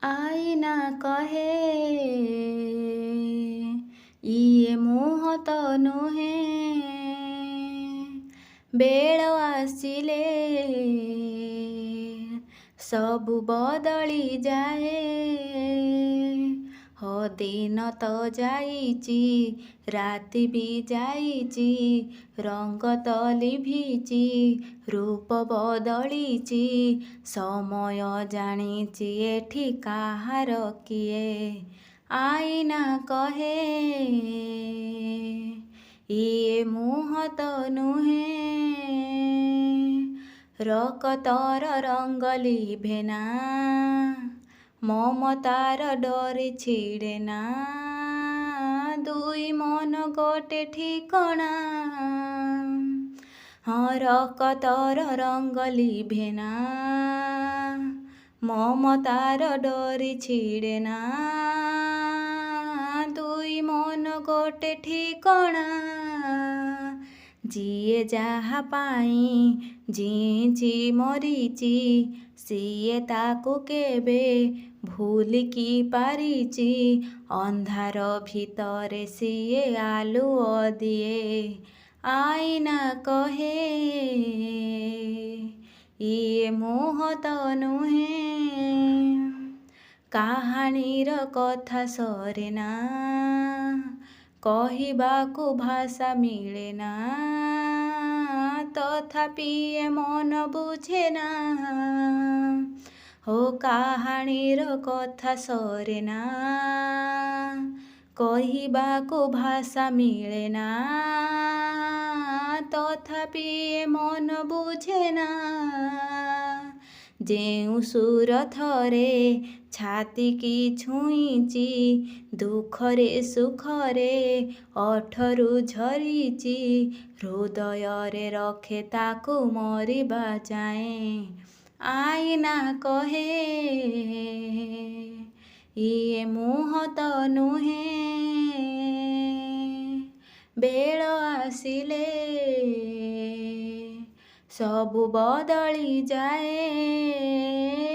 ଆଇନା କହେ ଇଏ ମୁହଁ ତ ନୁହେଁ, ବେଳ ଆସିଲେ ସବୁ ବଦଳି ଯାଏ। ହଁ ଦିନ ତ ଯାଇଛି, ରାତି ବି ଯାଇଛି, ରଙ୍ଗ ତ ଲିଭିଛି, ରୂପ ବଦଳିଛି, ସମୟ ଜାଣିଛି ଏଠି କାହାର କିଏ। ଆଇନା କହେ ଇଏ ମୁହଁ ତ ନୁହେଁ, ରକତର ରଙ୍ଗ ଲିଭେନା, ମମତାର ଡୋରି ଛିଡ଼େନା, ଦୁଇ ମନ ଗୋଟେ ଠିକଣା। ହଁ ରକତର ରଙ୍ଗ ଲିଭେନା, ମମତାର ଡୋରି ଛିଡ଼େନା, ଦୁଇ ମନ ଗୋଟେ ଠିକଣା। ଯିଏ ଯାହା ପାଇଁ ଜିଇଁଛି ମରିଛି, ସିଏ ତାକୁ କେବେ ଭୁଲିକି ପାରିଛି, ଅନ୍ଧାର ଭିତରେ ସିଏ ଆଲୁଅ ଦିଏ। ଆଇନା କହେ ଇଏ ମୁହଁ ତ ନୁହେଁ, କାହାଣୀର କଥା ସରେନା, କହିବାକୁ ଭାଷା ମିଳେନା, ତଥାପି ଏ ମନ ବୁଝେନା। ହୋ କାହାଣୀର କଥା ସରେନା, କହିବାକୁ ଭାଷା ମିଳେନା, ତଥାପି ଏ ମନ ବୁଝେନା। ଯେଉଁ ସୁର ଥରେ ଛାତିକି ଛୁଇଁଛି, ଦୁଃଖରେ ସୁଖରେ ଓଠରୁ ଝରିଛି, ହୃଦୟରେ ରଖେ ତାକୁ ମରିବା ଯାଏଁ। ଆଇନା କହେ ଇଏ ମୁହଁ ତ ନୁହେଁ, ବେଳ ଆସିଲେ ସବୁ ବଦଳି ଯାଏ।